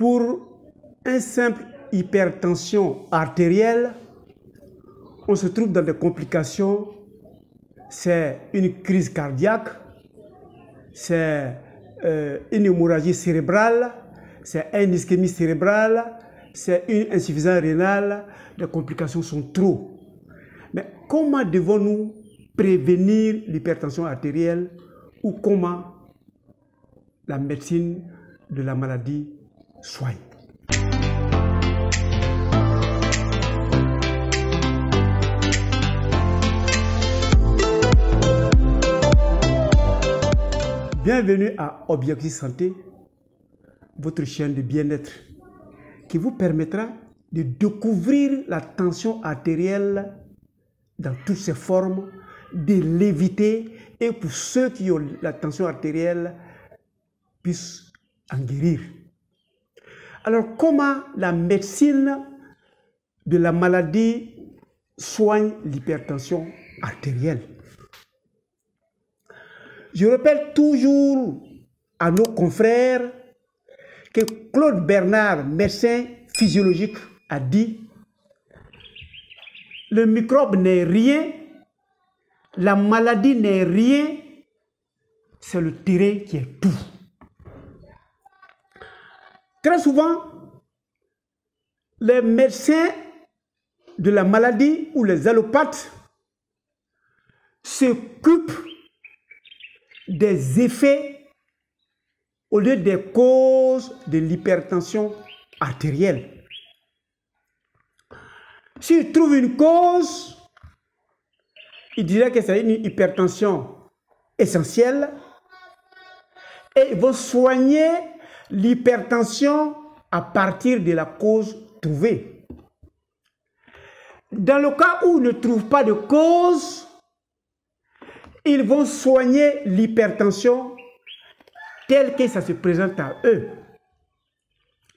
Pour une simple hypertension artérielle, on se trouve dans des complications. C'est une crise cardiaque, c'est une hémorragie cérébrale, c'est une ischémie cérébrale, c'est une insuffisance rénale. Les complications sont trop. Mais comment devons-nous prévenir l'hypertension artérielle ou comment la médecine de la maladie soigne? Bienvenue à Objectif Santé, votre chaîne de bien-être qui vous permettra de découvrir la tension artérielle dans toutes ses formes, de l'éviter et pour ceux qui ont la tension artérielle puissent en guérir. Alors, comment la médecine de la maladie soigne l'hypertension artérielle? Je rappelle toujours à nos confrères que Claude Bernard, médecin physiologique, a dit « Le microbe n'est rien, la maladie n'est rien, c'est le terrain qui est tout. » Très souvent, les médecins de la maladie ou les allopathes s'occupent des effets au lieu des causes de l'hypertension artérielle. S'ils trouvent une cause, ils diraient que c'est une hypertension essentielle et ils vont soigner l'hypertension à partir de la cause trouvée. Dans le cas où ils ne trouvent pas de cause, ils vont soigner l'hypertension telle que ça se présente à eux.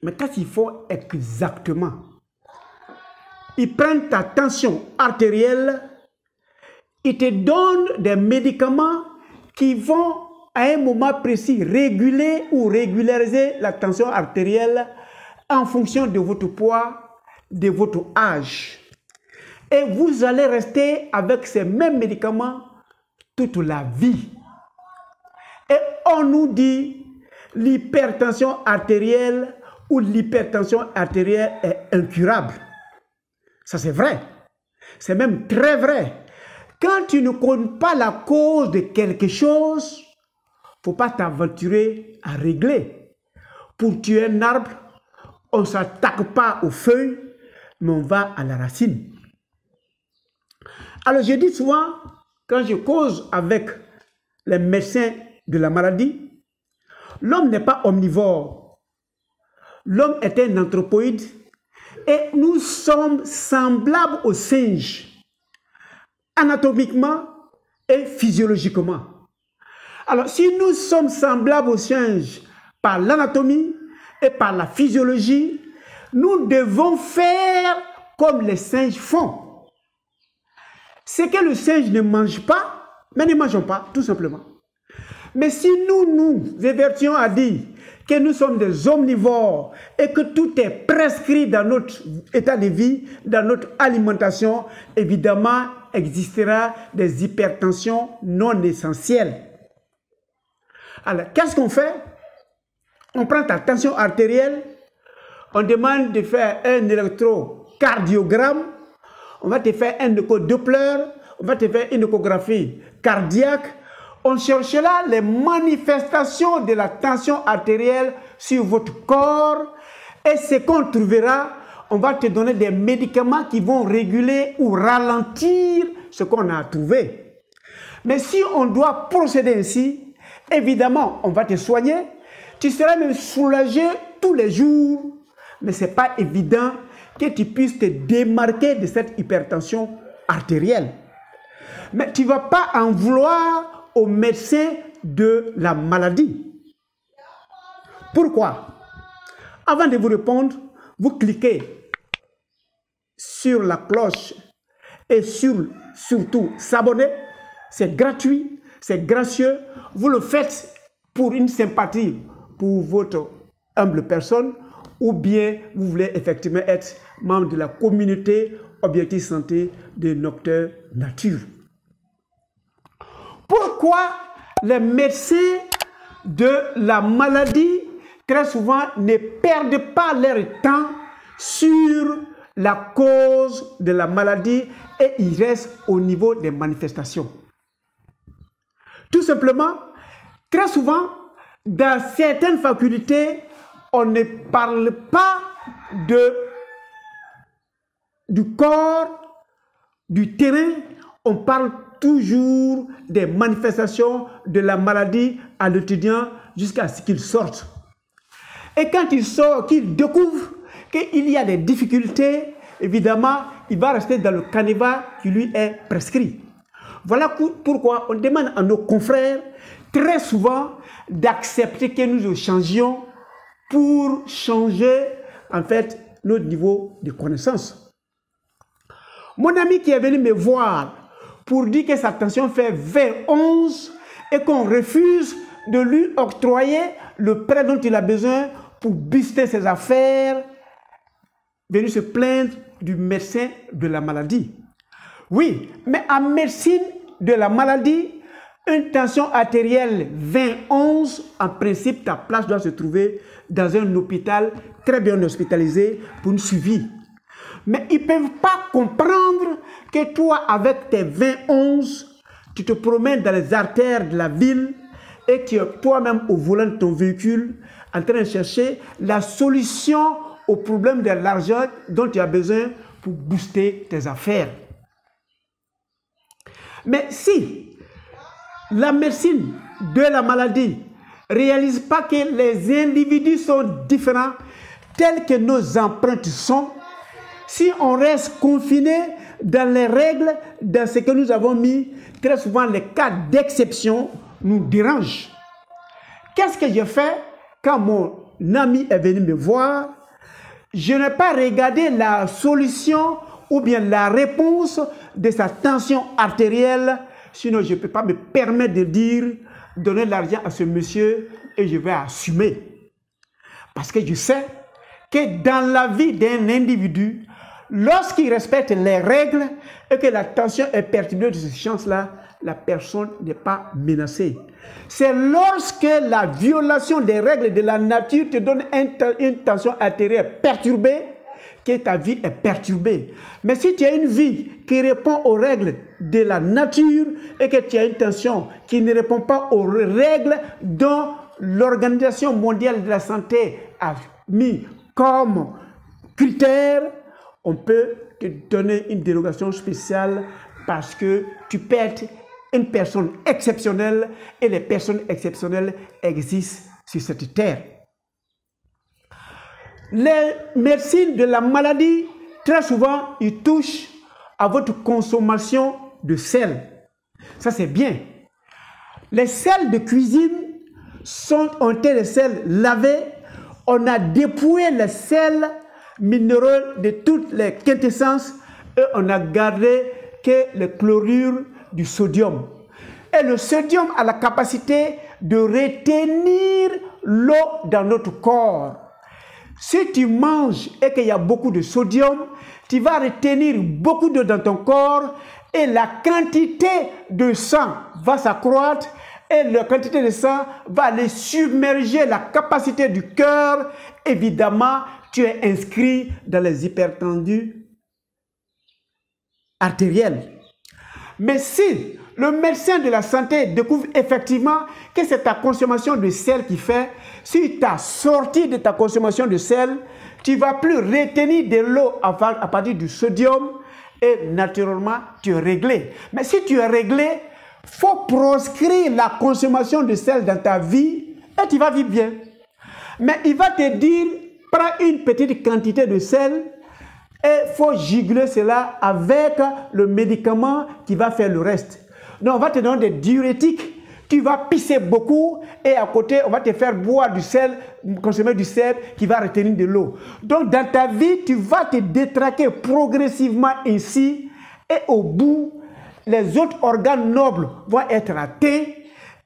Mais qu'est-ce qu'ils font exactement? Ils prennent ta tension artérielle, ils te donnent des médicaments qui vont à un moment précis réguler ou régulariser la tension artérielle en fonction de votre poids, de votre âge. Et vous allez rester avec ces mêmes médicaments toute la vie. Et on nous dit l'hypertension artérielle ou l'hypertension artérielle est incurable. Ça c'est vrai. C'est même très vrai. Quand tu ne connais pas la cause de quelque chose, il ne faut pas t'aventurer à régler. Pour tuer un arbre, on ne s'attaque pas aux feuilles, mais on va à la racine. Alors je dis souvent, quand je cause avec les médecins de la maladie, l'homme n'est pas omnivore. L'homme est un anthropoïde et nous sommes semblables aux singes, anatomiquement et physiologiquement. Alors, si nous sommes semblables aux singes par l'anatomie et par la physiologie, nous devons faire comme les singes font. C'est que le singe ne mange pas, mais ne mangeons pas, tout simplement. Mais si nous nous évertions à dire que nous sommes des omnivores et que tout est prescrit dans notre état de vie, dans notre alimentation, évidemment, existera des hypertensions non essentielles. Alors, qu'est-ce qu'on fait? On prend ta tension artérielle, on demande de faire un électrocardiogramme, on va te faire un écho-Doppler, on va te faire une échographie cardiaque. On cherchera les manifestations de la tension artérielle sur votre corps et ce qu'on trouvera, on va te donner des médicaments qui vont réguler ou ralentir ce qu'on a trouvé. Mais si on doit procéder ainsi, évidemment, on va te soigner, tu seras même soulagé tous les jours, mais ce n'est pas évident que tu puisses te démarquer de cette hypertension artérielle. Mais tu ne vas pas en vouloir aux médecins de la maladie. Pourquoi? Avant de vous répondre, vous cliquez sur la cloche et surtout s'abonner. C'est gratuit, c'est gracieux. Vous le faites pour une sympathie pour votre humble personne ou bien vous voulez effectivement être membre de la communauté Objectif Santé de Docteur Nature. Pourquoi les médecins de la maladie, très souvent, ne perdent pas leur temps sur la cause de la maladie et ils restent au niveau des manifestations? Tout simplement, très souvent, dans certaines facultés, on ne parle pas du corps, du terrain, on parle toujours des manifestations de la maladie à l'étudiant jusqu'à ce qu'il sorte. Et quand il sort, qu'il découvre qu'il y a des difficultés, évidemment, il va rester dans le canevas qui lui est prescrit. Voilà pourquoi on demande à nos confrères très souvent d'accepter que nous changions pour changer en fait notre niveau de connaissance. Mon ami qui est venu me voir pour dire que sa tension fait 20/11 et qu'on refuse de lui octroyer le prêt dont il a besoin pour booster ses affaires, venu se plaindre du médecin de la maladie. Oui, mais en médecine de la maladie, une tension artérielle 20/11, en principe, ta place doit se trouver dans un hôpital très bien hospitalisé pour une suivi. Mais ils ne peuvent pas comprendre que toi, avec tes 20/11, tu te promènes dans les artères de la ville et que toi-même, au volant de ton véhicule, en train de chercher la solution au problème de l'argent dont tu as besoin pour booster tes affaires. Mais si la médecine de la maladie ne réalise pas que les individus sont différents tels que nos empreintes sont, si on reste confiné dans les règles, dans ce que nous avons mis, très souvent les cas d'exception nous dérangent. Qu'est-ce que je fais quand mon ami est venu me voir? Je n'ai pas regardé la solution ou bien la réponse de sa tension artérielle, sinon je ne peux pas me permettre de dire, donner de l'argent à ce monsieur et je vais assumer. Parce que je sais que dans la vie d'un individu, lorsqu'il respecte les règles et que la tension est perturbée de ce sens-là, la personne n'est pas menacée. C'est lorsque la violation des règles de la nature te donne une tension artérielle perturbée que ta vie est perturbée. Mais si tu as une vie qui répond aux règles de la nature et que tu as une tension qui ne répond pas aux règles dont l'Organisation mondiale de la santé a mis comme critère, on peut te donner une dérogation spéciale parce que tu peux être une personne exceptionnelle et les personnes exceptionnelles existent sur cette terre. Les médecines de la maladie, très souvent, ils touchent à votre consommation de sel. Ça, c'est bien. Les sels de cuisine ont été des sels lavés. On a dépouillé les sels minéraux de toutes les quintessences et on a gardé que le chlorure du sodium. Et le sodium a la capacité de retenir l'eau dans notre corps. Si tu manges et qu'il y a beaucoup de sodium, tu vas retenir beaucoup d'eau dans ton corps et la quantité de sang va s'accroître et la quantité de sang va aller submerger la capacité du cœur. Évidemment, tu es inscrit dans les hypertendus artériels. Mais si le médecin de la santé découvre effectivement que c'est ta consommation de sel qui fait, si tu as sorti de ta consommation de sel, tu ne vas plus retenir de l'eau à partir du sodium et naturellement, tu es réglé. Mais si tu es réglé, il faut proscrire la consommation de sel dans ta vie et tu vas vivre bien. Mais il va te dire, prends une petite quantité de sel et il faut giguler cela avec le médicament qui va faire le reste. Donc, on va te donner des diurétiques. Tu vas pisser beaucoup et à côté, on va te faire boire du sel, consommer du sel qui va retenir de l'eau. Donc, dans ta vie, tu vas te détraquer progressivement ainsi et au bout, les autres organes nobles vont être atteints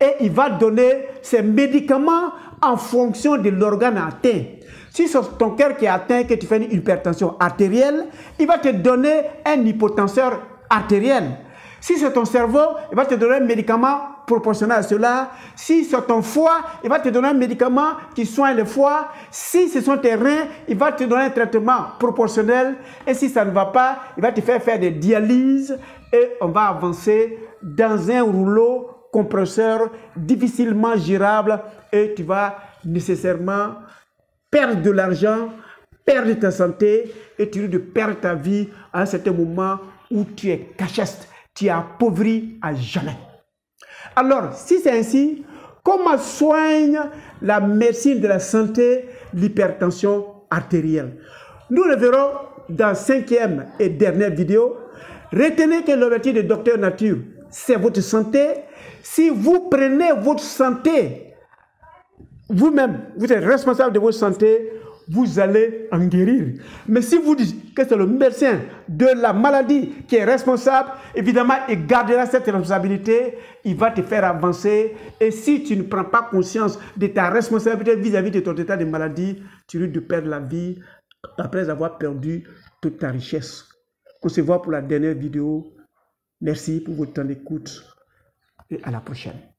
et il va donner ces médicaments en fonction de l'organe atteint. Si c'est ton cœur qui est atteint, que tu fais une hypertension artérielle, il va te donner un hypotenseur artériel. Si c'est ton cerveau, il va te donner un médicament proportionnel à cela. Si c'est ton foie, il va te donner un médicament qui soigne le foie. Si ce sont tes reins, il va te donner un traitement proportionnel. Et si ça ne va pas, il va te faire des dialyses et on va avancer dans un rouleau compresseur difficilement gérable et tu vas nécessairement perdre de l'argent, perdre ta santé et tu risques de perdre ta vie à un certain moment où tu es cacheste, tu es appauvri à jamais. Alors, si c'est ainsi, comment soigne la médecine de la santé l'hypertension artérielle? Nous le verrons dans la 5e et dernière vidéo. Retenez que l'objectif de Docteur Nature, c'est votre santé. Si vous prenez votre santé, vous-même, vous êtes responsable de votre santé, vous allez en guérir. Mais si vous dites que c'est le médecin de la maladie qui est responsable, évidemment, il gardera cette responsabilité, il va te faire avancer. Et si tu ne prends pas conscience de ta responsabilité vis-à-vis de ton état de maladie, tu risques de perdre la vie après avoir perdu toute ta richesse. On se voit pour la dernière vidéo. Merci pour votre temps d'écoute et à la prochaine.